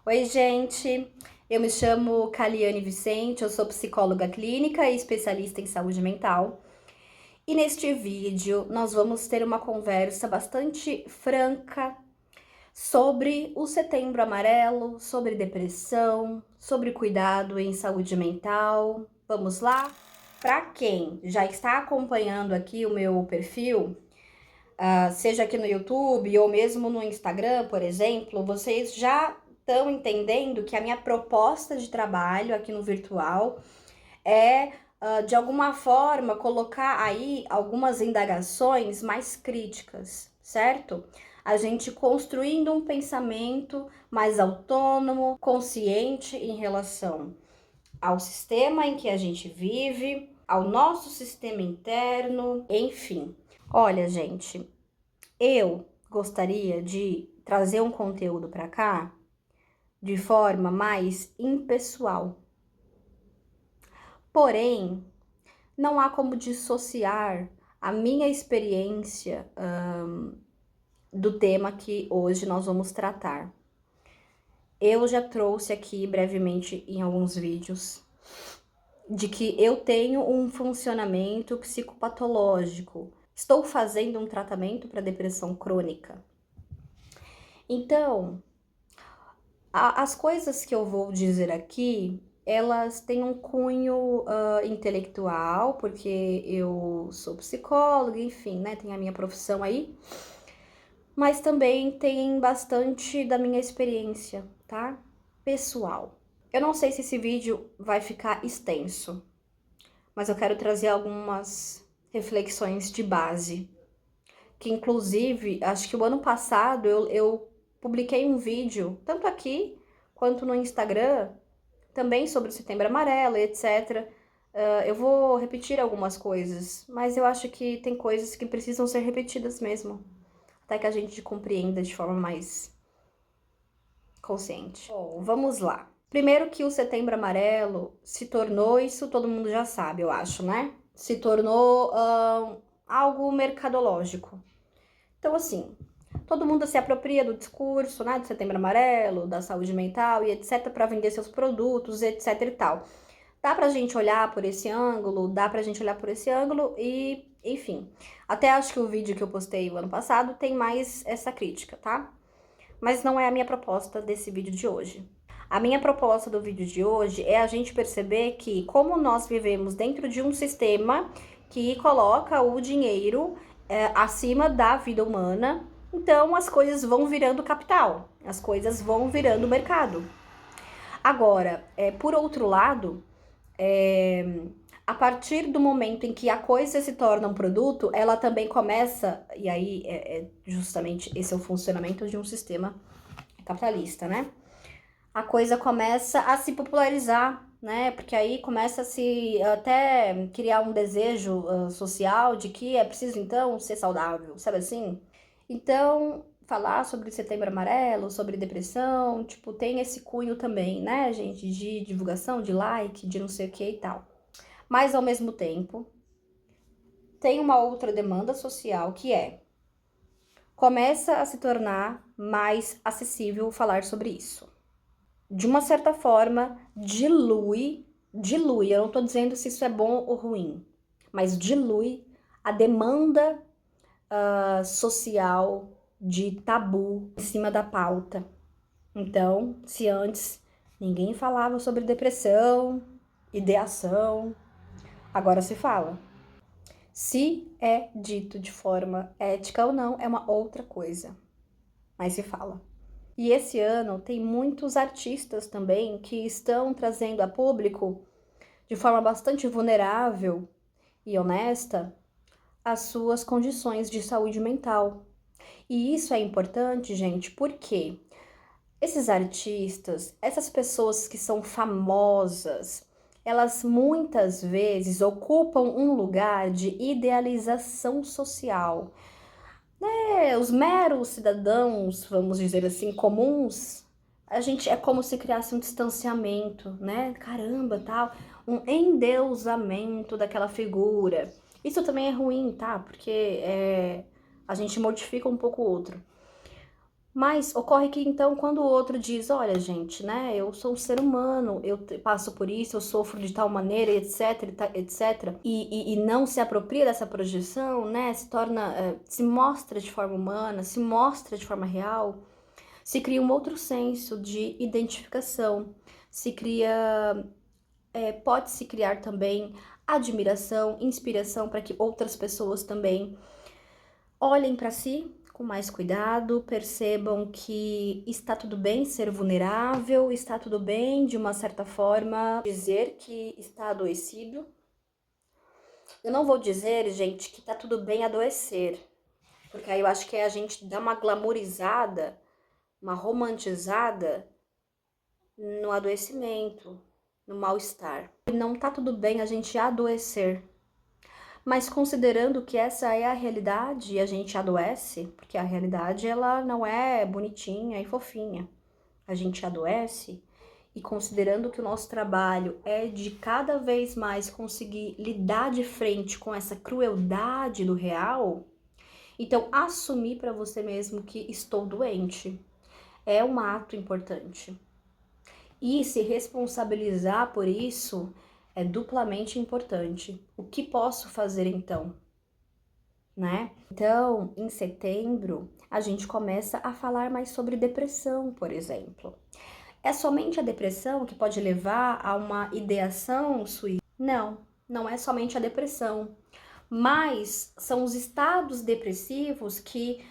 Oi, gente. Eu me chamo Caliane Vicente, eu sou psicóloga clínica e especialista em saúde mental. E neste vídeo nós vamos ter uma conversa bastante franca sobre o Setembro Amarelo, sobre depressão, sobre cuidado em saúde mental. Vamos lá? Para quem já está acompanhando aqui o meu perfil, seja aqui no YouTube ou mesmo no Instagram, por exemplo, vocês já estão entendendo que a minha proposta de trabalho aqui no virtual é, de alguma forma, colocar aí algumas indagações mais críticas, certo? A gente construindo um pensamento mais autônomo, consciente em relação ao sistema em que a gente vive, ao nosso sistema interno, enfim. Olha, gente, eu gostaria de trazer um conteúdo para cá de forma mais impessoal. Porém, não há como dissociar a minha experiência do tema que hoje nós vamos tratar. Eu já trouxe aqui brevemente em alguns vídeos de que eu tenho um funcionamento psicopatológico. Estou fazendo um tratamento para depressão crônica. Então, as coisas que eu vou dizer aqui, elas têm um cunho intelectual, porque eu sou psicóloga, enfim, né, tem a minha profissão aí, mas também tem bastante da minha experiência, tá? Pessoal. Eu não sei se esse vídeo vai ficar extenso, mas eu quero trazer algumas reflexões de base, que inclusive, acho que o ano passado eu publiquei um vídeo, tanto aqui quanto no Instagram, também sobre o Setembro Amarelo e etc. Eu vou repetir algumas coisas, mas eu acho que tem coisas que precisam ser repetidas mesmo, até que a gente compreenda de forma mais consciente. Bom, vamos lá. Primeiro que o Setembro Amarelo se tornou, isso todo mundo já sabe, eu acho, né? Se tornou algo mercadológico. Então, assim, todo mundo se apropria do discurso, né, do Setembro Amarelo, da saúde mental e etc, para vender seus produtos, etc e tal. Dá pra gente olhar por esse ângulo, e, enfim. Até acho que o vídeo que eu postei o ano passado tem mais essa crítica, tá? Mas não é a minha proposta desse vídeo de hoje. A minha proposta do vídeo de hoje é a gente perceber que, como nós vivemos dentro de um sistema que coloca o dinheiro acima da vida humana, então as coisas vão virando capital, as coisas vão virando mercado. Agora, por outro lado, a partir do momento em que a coisa se torna um produto, ela também começa, e aí justamente esse é o funcionamento de um sistema capitalista, né? A coisa começa a se popularizar, né? Porque aí começa a se até criar um desejo social de que é preciso então ser saudável, sabe assim? Então, falar sobre Setembro Amarelo, sobre depressão, tipo, tem esse cunho também, né, gente, de divulgação, de like, de não sei o que e tal. Mas ao mesmo tempo, tem uma outra demanda social que começa a se tornar mais acessível falar sobre isso. De uma certa forma, dilui, eu não tô dizendo se isso é bom ou ruim, mas dilui a demanda social de tabu em cima da pauta. Então, se antes ninguém falava sobre depressão, ideação, agora se fala. Se é dito de forma ética ou não é uma outra coisa, mas se fala. E esse ano tem muitos artistas também que estão trazendo a público, de forma bastante vulnerável e honesta, as suas condições de saúde mental. E isso é importante, gente, porque esses artistas, essas pessoas que são famosas, elas muitas vezes ocupam um lugar de idealização social. Os meros cidadãos, vamos dizer assim, comuns, a gente é como se criasse um distanciamento, né? Caramba, tal, um endeusamento daquela figura. Isso também é ruim, tá? Porque a gente modifica um pouco o outro. Mas ocorre que então quando o outro diz, olha gente, né, eu sou um ser humano, eu passo por isso, eu sofro de tal maneira, etc, etc, e não se apropria dessa projeção, né, se torna, se mostra de forma humana, se mostra de forma real, se cria um outro senso de identificação, se cria, pode-se criar também admiração, inspiração para que outras pessoas também olhem para si com mais cuidado, percebam que está tudo bem ser vulnerável, está tudo bem, de uma certa forma, dizer que está adoecido. Eu não vou dizer, gente, que tá tudo bem adoecer, porque aí eu acho que é a gente dar uma glamourizada, uma romantizada no adoecimento, no mal-estar. Não tá tudo bem a gente adoecer. Mas considerando que essa é a realidade e a gente adoece, porque a realidade ela não é bonitinha e fofinha. A gente adoece e considerando que o nosso trabalho é de cada vez mais conseguir lidar de frente com essa crueldade do real, então assumir para você mesmo que estou doente é um ato importante. E se responsabilizar por isso é duplamente importante. O que posso fazer então? Né? Então, em setembro, a gente começa a falar mais sobre depressão, por exemplo. É somente a depressão que pode levar a uma ideação suicida? Não, não é somente a depressão, mas são os estados depressivos que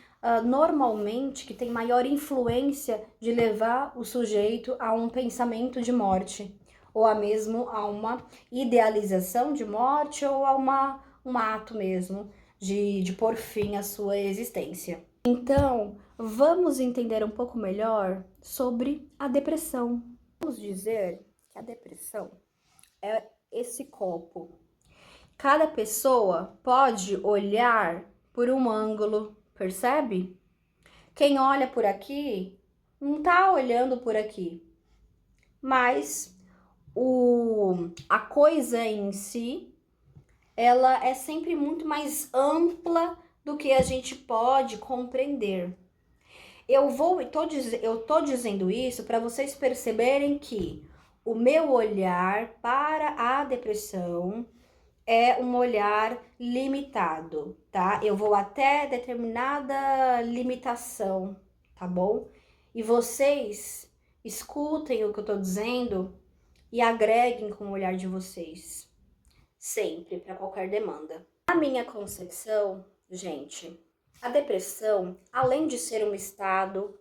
normalmente que tem maior influência de levar o sujeito a um pensamento de morte, ou a mesmo a uma idealização de morte, ou a um ato mesmo de pôr fim à sua existência. Então, vamos entender um pouco melhor sobre a depressão. Vamos dizer que a depressão é esse copo. Cada pessoa pode olhar por um ângulo, percebe? Quem olha por aqui não tá olhando por aqui, mas a coisa em si, ela é sempre muito mais ampla do que a gente pode compreender. Eu tô dizendo isso para vocês perceberem que o meu olhar para a depressão é um olhar limitado, tá? Eu vou até determinada limitação, tá bom? E vocês escutem o que eu tô dizendo e agreguem com o olhar de vocês, sempre, para qualquer demanda. Na minha concepção, gente, a depressão, além de ser um estado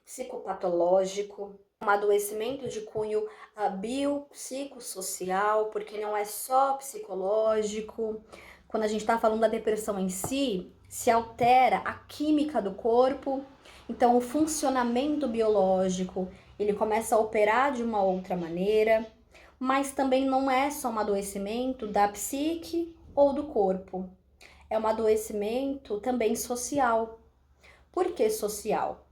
psicopatológico, um adoecimento de cunho biopsicossocial, porque não é só psicológico. Quando a gente está falando da depressão em si, se altera a química do corpo, então o funcionamento biológico, ele começa a operar de uma outra maneira, mas também não é só um adoecimento da psique ou do corpo. É um adoecimento também social. Por que social?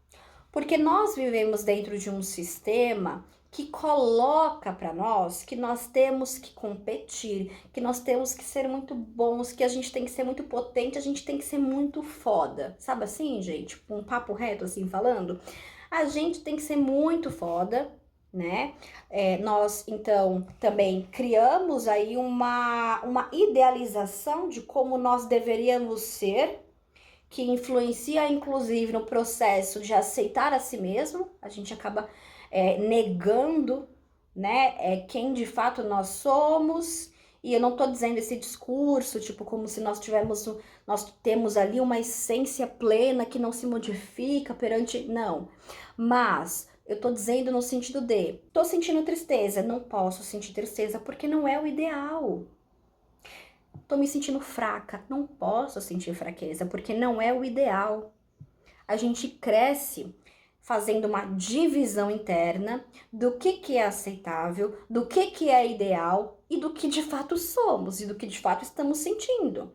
Porque nós vivemos dentro de um sistema que coloca para nós que nós temos que competir, que nós temos que ser muito bons, que a gente tem que ser muito potente, a gente tem que ser muito foda. Sabe assim, gente? Um papo reto assim falando? A gente tem que ser muito foda, né? Nós, então, também criamos aí uma idealização de como nós deveríamos ser, que influencia, inclusive, no processo de aceitar a si mesmo. A gente acaba negando, né, quem de fato nós somos. E eu não tô dizendo esse discurso, tipo, como se nós temos ali uma essência plena que não se modifica perante... Não. Mas eu tô dizendo no sentido de, tô sentindo tristeza, não posso sentir tristeza porque não é o ideal. Tô me sentindo fraca, não posso sentir fraqueza porque não é o ideal. A gente cresce fazendo uma divisão interna do que é aceitável, do que é ideal e do que de fato somos e do que de fato estamos sentindo.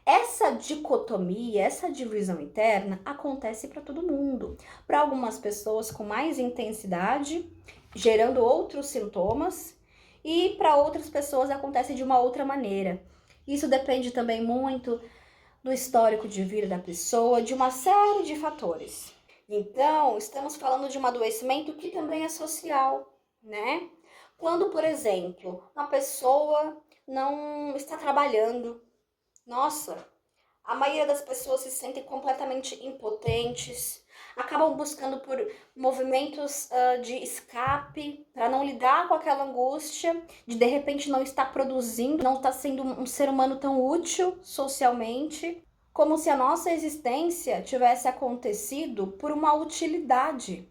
Essa dicotomia, essa divisão interna acontece para todo mundo. Para algumas pessoas com mais intensidade, gerando outros sintomas, e para outras pessoas acontece de uma outra maneira. Isso depende também muito do histórico de vida da pessoa, de uma série de fatores. Então, estamos falando de um adoecimento que também é social, né? Quando, por exemplo, uma pessoa não está trabalhando, nossa, a maioria das pessoas se sentem completamente impotentes, acabam buscando por movimentos de escape para não lidar com aquela angústia de repente não estar produzindo, não estar sendo um ser humano tão útil socialmente, como se a nossa existência tivesse acontecido por uma utilidade,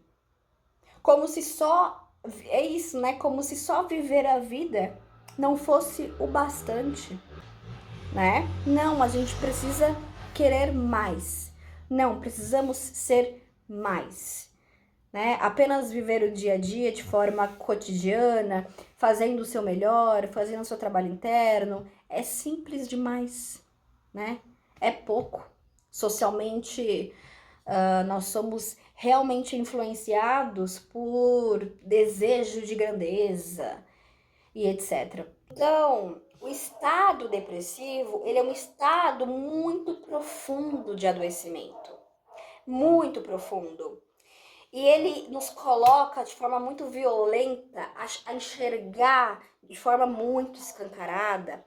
como se só é isso, né? Como se só viver a vida não fosse o bastante, né? Não, a gente precisa querer mais. Não, precisamos ser mais, né? Apenas viver o dia a dia de forma cotidiana, fazendo o seu melhor, fazendo o seu trabalho interno, é simples demais, né? É pouco. Socialmente, nós somos realmente influenciados por desejo de grandeza e etc. Então, o estado depressivo, ele é um estado muito profundo de adoecimento, muito profundo. E ele nos coloca de forma muito violenta a enxergar de forma muito escancarada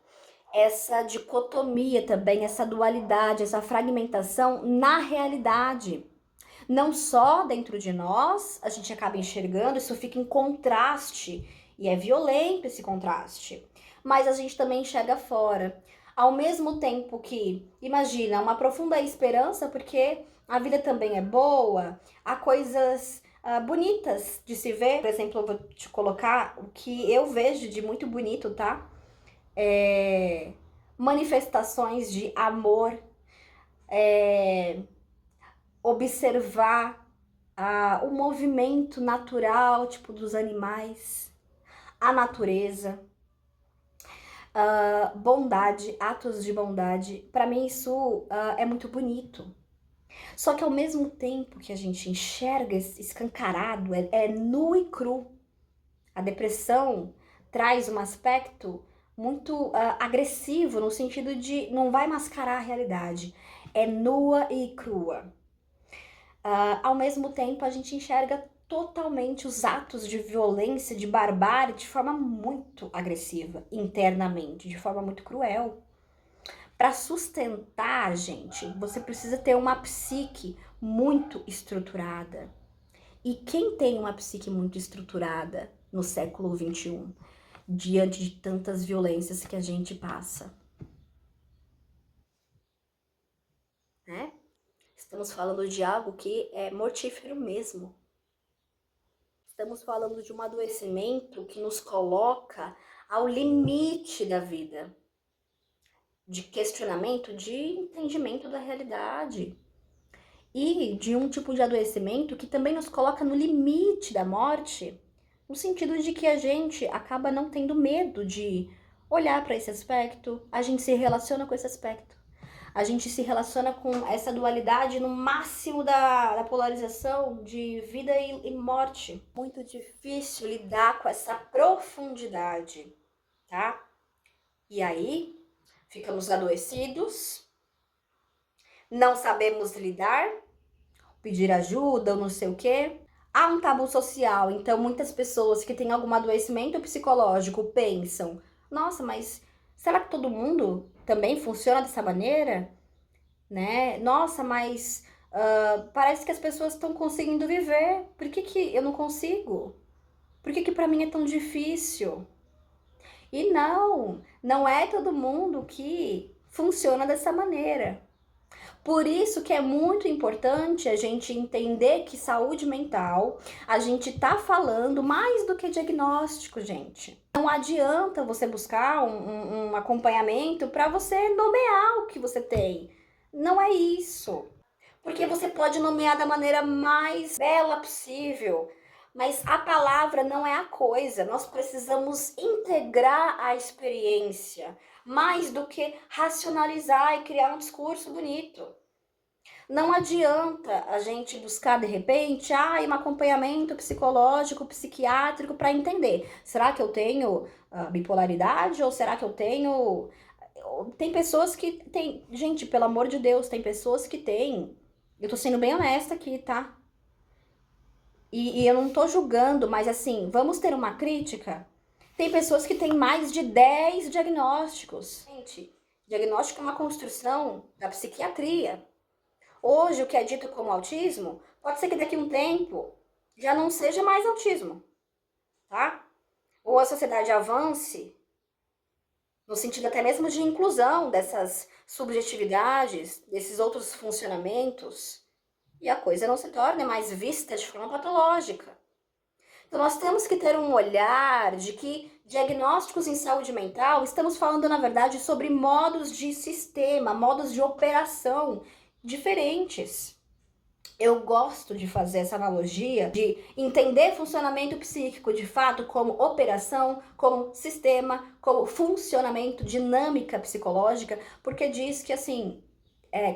essa dicotomia também, essa dualidade, essa fragmentação na realidade. Não só dentro de nós, a gente acaba enxergando, isso fica em contraste, e é violento esse contraste, mas a gente também enxerga fora. Ao mesmo tempo que, imagina, uma profunda esperança, porque a vida também é boa, há coisas bonitas de se ver. Por exemplo, eu vou te colocar o que eu vejo de muito bonito, tá? Manifestações de amor, observar o movimento natural, tipo, dos animais, a natureza, bondade, atos de bondade. Para mim isso é muito bonito. Só que ao mesmo tempo que a gente enxerga escancarado, é nu e cru. A depressão traz um aspecto muito agressivo, no sentido de não vai mascarar a realidade. É nua e crua. Ao mesmo tempo, a gente enxerga totalmente os atos de violência, de barbárie, de forma muito agressiva, internamente, de forma muito cruel. Para sustentar, gente, você precisa ter uma psique muito estruturada. E quem tem uma psique muito estruturada no século XXI, diante de tantas violências que a gente passa, né? Estamos falando de algo que é mortífero mesmo. Estamos falando de um adoecimento que nos coloca ao limite da vida, de questionamento, de entendimento da realidade. E de um tipo de adoecimento que também nos coloca no limite da morte, no sentido de que a gente acaba não tendo medo de olhar para esse aspecto, a gente se relaciona com esse aspecto. A gente se relaciona com essa dualidade no máximo da polarização de vida e morte. Muito difícil lidar com essa profundidade, tá? E aí, ficamos adoecidos, não sabemos lidar, pedir ajuda ou não sei o quê. Há um tabu social, então muitas pessoas que têm algum adoecimento psicológico pensam: nossa, mas será que todo mundo também funciona dessa maneira? Né? Nossa, mas parece que as pessoas estão conseguindo viver. Por que eu não consigo? Por que para mim é tão difícil? E não é todo mundo que funciona dessa maneira. Por isso que é muito importante a gente entender que saúde mental, a gente tá falando mais do que diagnóstico, gente. Não adianta você buscar um acompanhamento para você nomear o que você tem. Não é isso. Porque você pode nomear da maneira mais bela possível, mas a palavra não é a coisa. Nós precisamos integrar a experiência, mais do que racionalizar e criar um discurso bonito. Não adianta a gente buscar de repente um acompanhamento psicológico, psiquiátrico para entender. Será que eu tenho bipolaridade ou será que eu tenho. Tem pessoas que tem. Gente, pelo amor de Deus, tem pessoas que têm. Eu tô sendo bem honesta aqui, tá? E eu não tô julgando, mas assim, vamos ter uma crítica. Tem pessoas que têm mais de 10 diagnósticos. Gente, diagnóstico é uma construção da psiquiatria. Hoje, o que é dito como autismo, pode ser que daqui a um tempo já não seja mais autismo, tá? Ou a sociedade avance no sentido até mesmo de inclusão dessas subjetividades, desses outros funcionamentos, e a coisa não se torne mais vista de forma patológica. Então, nós temos que ter um olhar de que diagnósticos em saúde mental, estamos falando, na verdade, sobre modos de sistema, modos de operação diferentes. Eu gosto de fazer essa analogia de entender funcionamento psíquico de fato como operação, como sistema, como funcionamento, dinâmica psicológica, porque diz que assim,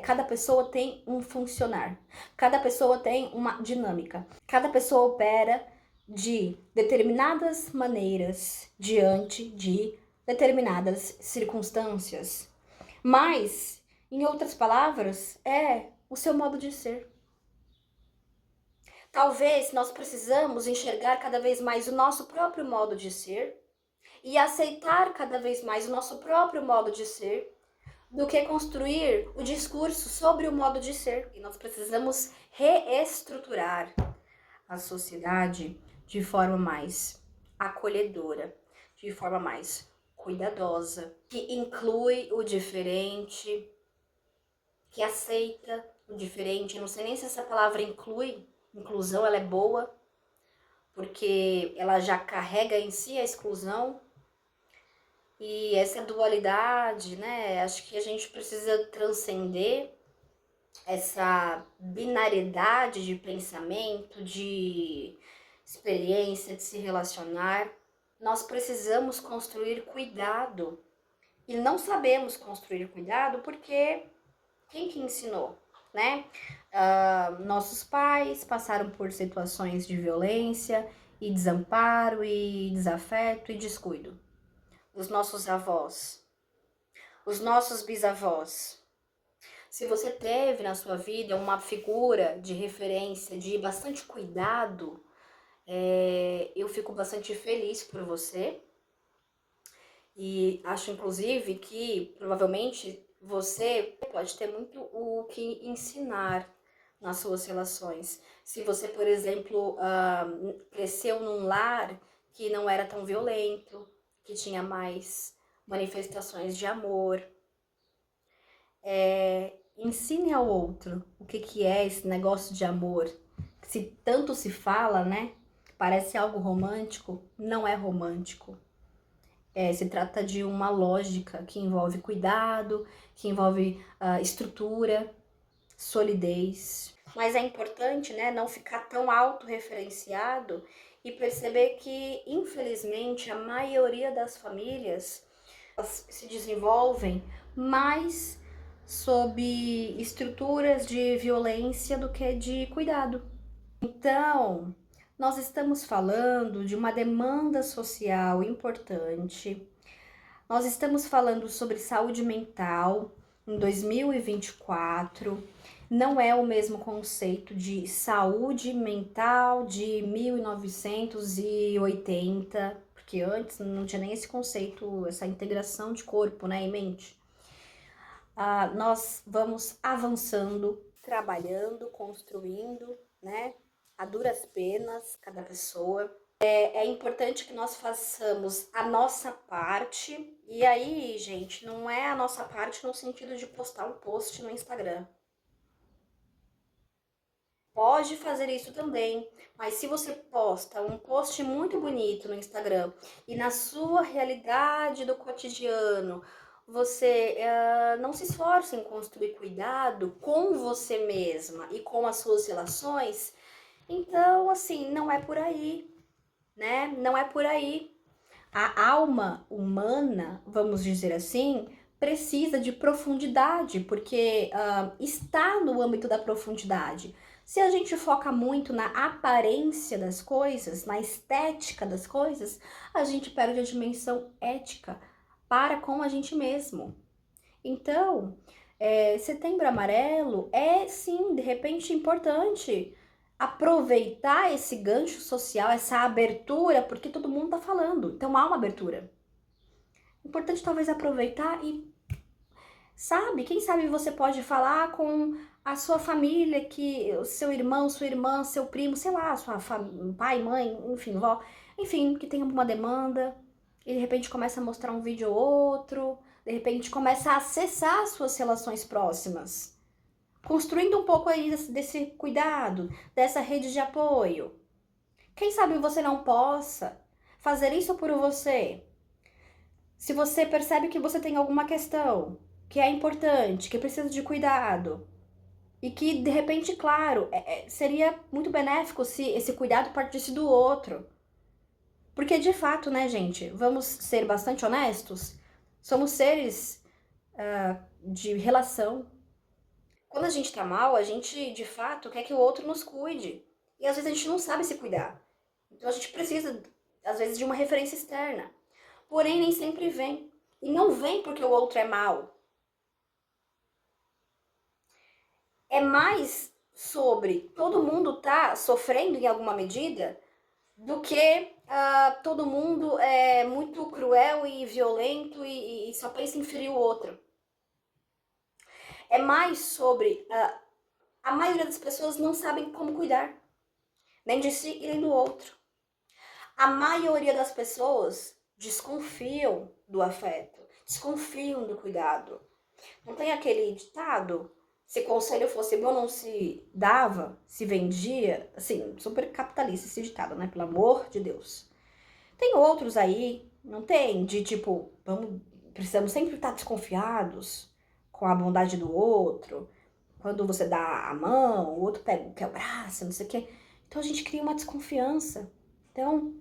cada pessoa tem um funcionar, cada pessoa tem uma dinâmica, cada pessoa opera de determinadas maneiras diante de determinadas circunstâncias. Mas, em outras palavras, é o seu modo de ser. Talvez nós precisamos enxergar cada vez mais o nosso próprio modo de ser e aceitar cada vez mais o nosso próprio modo de ser do que construir o discurso sobre o modo de ser. E nós precisamos reestruturar a sociedade de forma mais acolhedora, de forma mais cuidadosa, que inclui o diferente, que aceita o diferente. Eu não sei nem se essa palavra inclui, inclusão ela é boa, porque ela já carrega em si a exclusão. E essa dualidade, né? Acho que a gente precisa transcender essa binariedade de pensamento, de experiência, de se relacionar. Nós precisamos construir cuidado. E não sabemos construir cuidado porque quem que ensinou, né? Nossos pais passaram por situações de violência e desamparo e desafeto e descuido. Os nossos avós, os nossos bisavós. Se você teve na sua vida uma figura de referência de bastante cuidado, eu fico bastante feliz por você. E acho, inclusive, que provavelmente você pode ter muito o que ensinar nas suas relações. Se você, por exemplo, cresceu num lar que não era tão violento, que tinha mais manifestações de amor, ensine ao outro o que é esse negócio de amor. Se tanto se fala, né? Parece algo romântico, não é romântico. Se trata de uma lógica que envolve cuidado, que envolve estrutura, solidez. Mas é importante, né, não ficar tão autorreferenciado e perceber que, infelizmente, a maioria das famílias se desenvolvem mais sob estruturas de violência do que de cuidado. Então, nós estamos falando de uma demanda social importante. Nós estamos falando sobre saúde mental em 2024. Não é o mesmo conceito de saúde mental de 1980, porque antes não tinha nem esse conceito, essa integração de corpo, né, e mente. Nós vamos avançando, trabalhando, construindo, né, a duras penas, cada pessoa. É importante que nós façamos a nossa parte. E aí, gente, não é a nossa parte no sentido de postar um post no Instagram. Pode fazer isso também, mas se você posta um post muito bonito no Instagram e na sua realidade do cotidiano você não se esforça em construir cuidado com você mesma e com as suas relações, então, assim, não é por aí, né? Não é por aí. A alma humana, vamos dizer assim, precisa de profundidade, porque está no âmbito da profundidade. Se a gente foca muito na aparência das coisas, na estética das coisas, a gente perde a dimensão ética para com a gente mesmo. Então, Setembro Amarelo é sim, de repente, importante aproveitar esse gancho social, essa abertura, porque todo mundo tá falando. Então há uma abertura. Importante talvez aproveitar e, sabe, quem sabe você pode falar com a sua família, que o seu irmão, sua irmã, seu primo, sei lá, pai, mãe, enfim, vó, enfim, que tem uma demanda, e de repente começa a mostrar um vídeo ou outro, de repente começa a acessar suas relações próximas, construindo um pouco aí desse cuidado, dessa rede de apoio. Quem sabe você não possa fazer isso por você? Se você percebe que você tem alguma questão que é importante, que precisa de cuidado, e que de repente, claro, seria muito benéfico se esse cuidado partisse do outro. Porque de fato, né, gente, vamos ser bastante honestos, somos seres de relação. Quando a gente tá mal, a gente de fato quer que o outro nos cuide. E às vezes a gente não sabe se cuidar. Então a gente precisa, às vezes, de uma referência externa. Porém, nem sempre vem. E não vem porque o outro é mal. É mais sobre todo mundo tá sofrendo em alguma medida do que todo mundo é muito cruel e violento e só pensa em ferir o outro. É mais sobre a maioria das pessoas não sabem como cuidar, nem de si e nem do outro. A maioria das pessoas desconfiam do afeto, desconfiam do cuidado. Não tem aquele ditado? Se conselho fosse bom, não se dava, se vendia. Assim, super capitalista esse ditado, né? Pelo amor de Deus. Tem outros aí, não tem? De tipo, precisamos sempre estar desconfiados com a bondade do outro. Quando você dá a mão, o outro quer o braço, não sei o quê. Então a gente cria uma desconfiança. Então,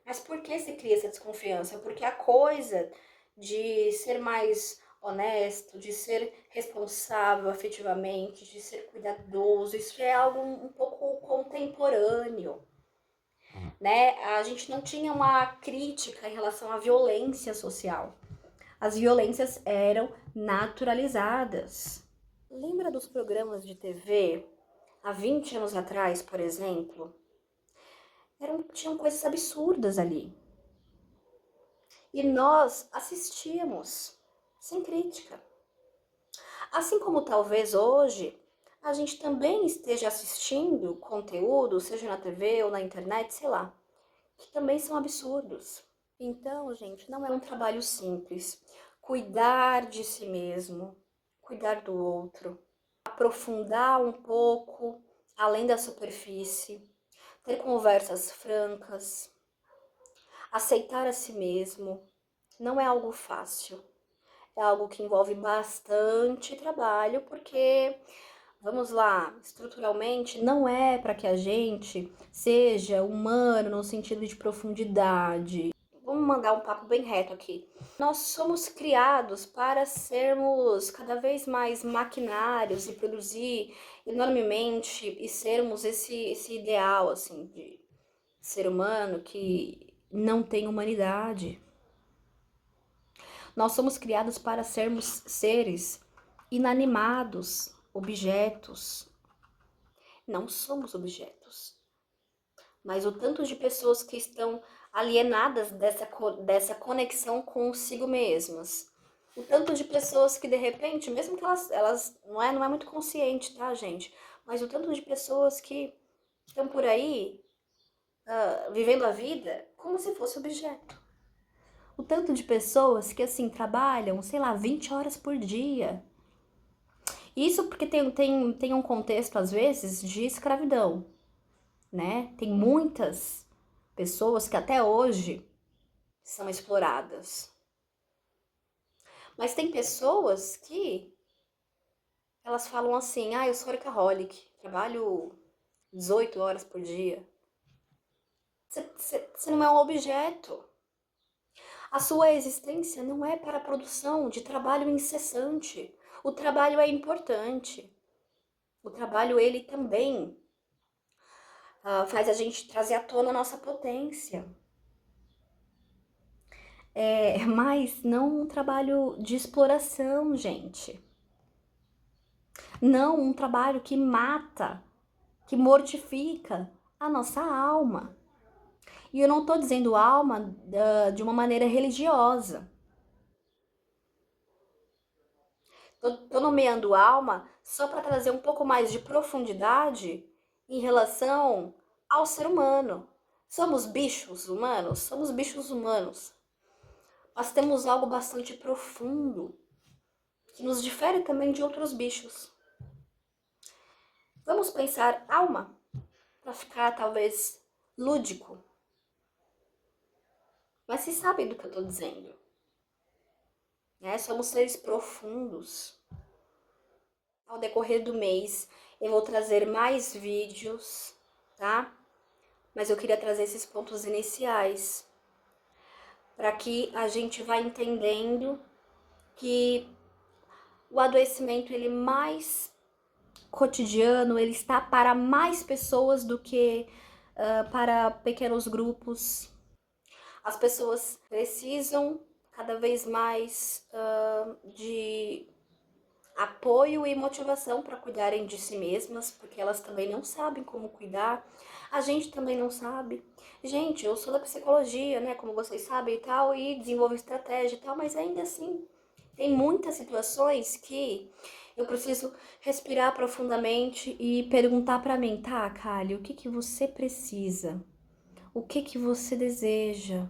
mas por que se cria essa desconfiança? Porque a coisa de ser mais honesto, de ser responsável afetivamente, de ser cuidadoso, isso é algo um pouco contemporâneo, né? A gente não tinha uma crítica em relação à violência social. As violências eram naturalizadas. Lembra dos programas de TV há 20 anos atrás, por exemplo? Tinham coisas absurdas ali. E nós assistíamos sem crítica. Assim como talvez hoje a gente também esteja assistindo conteúdo, seja na TV ou na internet, sei lá, que também são absurdos. Então, gente, não é um trabalho simples. Cuidar de si mesmo, cuidar do outro, aprofundar um pouco além da superfície, ter conversas francas, aceitar a si mesmo, não é algo fácil. É algo que envolve bastante trabalho, porque, vamos lá, estruturalmente não é para que a gente seja humano no sentido de profundidade. Vamos mandar um papo bem reto aqui. Nós somos criados para sermos cada vez mais maquinários e produzir enormemente e sermos esse ideal assim de ser humano que não tem humanidade. Nós somos criados para sermos seres inanimados, objetos. Não somos objetos. Mas o tanto de pessoas que estão alienadas dessa conexão consigo mesmas. O tanto de pessoas que de repente, mesmo que elas não é muito consciente, tá, gente? Mas o tanto de pessoas que estão por aí vivendo a vida como se fosse objeto. O tanto de pessoas que, assim, trabalham, sei lá, 20 horas por dia. Isso porque tem um contexto, às vezes, de escravidão, né? Tem muitas pessoas que até hoje são exploradas. Mas tem pessoas que elas falam assim, eu sou workaholic, trabalho 18 horas por dia. Você não é um objeto. A sua existência não é para a produção de trabalho incessante. O trabalho é importante. O trabalho, ele também faz a gente trazer à tona a nossa potência. Mas não um trabalho de exploração, gente. Não um trabalho que mata, que mortifica a nossa alma. E eu não estou dizendo alma de uma maneira religiosa. Estou nomeando alma só para trazer um pouco mais de profundidade em relação ao ser humano. Somos bichos humanos? Somos bichos humanos. Mas temos algo bastante profundo que nos difere também de outros bichos. Vamos pensar alma para ficar talvez lúdico. Mas se sabe do que eu estou dizendo, né? Somos seres profundos. Ao decorrer do mês, eu vou trazer mais vídeos, tá? Mas eu queria trazer esses pontos iniciais para que a gente vá entendendo que o adoecimento ele mais cotidiano, ele está para mais pessoas do que para pequenos grupos. As pessoas precisam cada vez mais de apoio e motivação para cuidarem de si mesmas, porque elas também não sabem como cuidar. A gente também não sabe. Gente, eu sou da psicologia, né, como vocês sabem e tal, e desenvolvo estratégia e tal, mas ainda assim, tem muitas situações que eu preciso respirar profundamente e perguntar para mim, tá, Kali, o que que você precisa? O que que você deseja?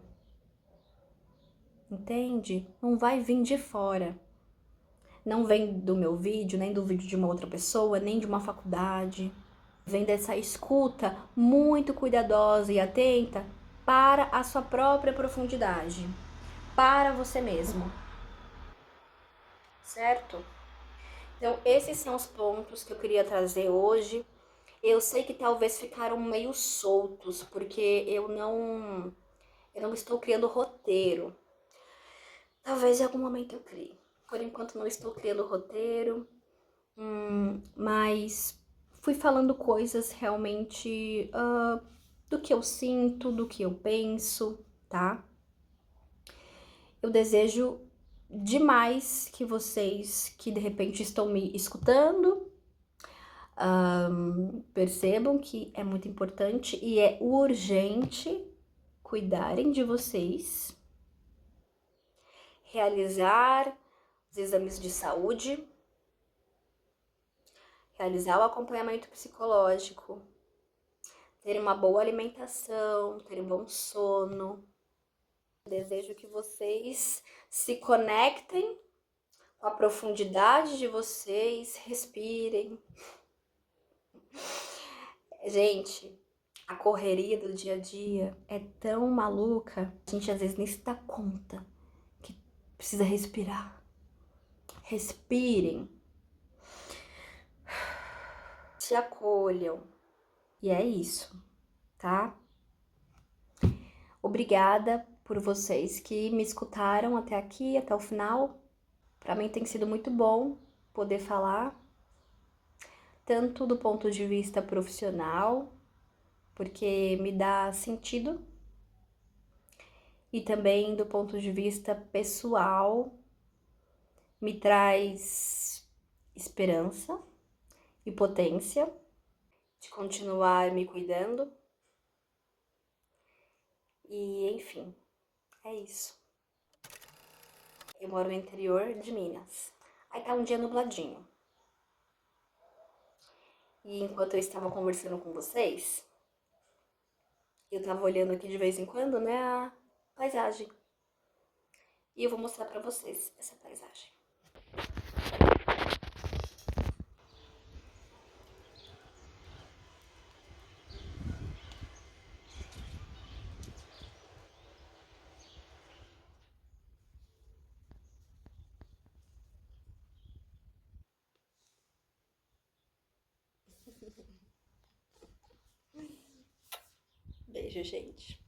Entende? Não vai vir de fora. Não vem do meu vídeo, nem do vídeo de uma outra pessoa, nem de uma faculdade. Vem dessa escuta muito cuidadosa e atenta para a sua própria profundidade, para você mesmo, certo? Então, esses são os pontos que eu queria trazer hoje. Eu sei que talvez ficaram meio soltos, porque eu não estou criando roteiro. Talvez em algum momento eu crie. Por enquanto não estou criando roteiro, mas fui falando coisas realmente do que eu sinto, do que eu penso, tá? Eu desejo demais que vocês que de repente estão me escutando percebam que é muito importante e é urgente cuidarem de vocês, realizar os exames de saúde, realizar o acompanhamento psicológico, ter uma boa alimentação, ter um bom sono. Desejo que vocês se conectem com a profundidade de vocês, respirem. Gente, a correria do dia a dia é tão maluca, a gente às vezes nem se dá conta que precisa respirar. Respirem, se acolham. E é isso, tá? Obrigada por vocês que me escutaram até aqui, até o final. Para mim tem sido muito bom poder falar, tanto do ponto de vista profissional, porque me dá sentido, e também do ponto de vista pessoal, me traz esperança e potência de continuar me cuidando. E enfim, é isso. Eu moro no interior de Minas. Aí tá um dia nubladinho. E enquanto eu estava conversando com vocês, eu tava olhando aqui de vez em quando, né, a paisagem. E eu vou mostrar pra vocês essa paisagem. Beijo, gente.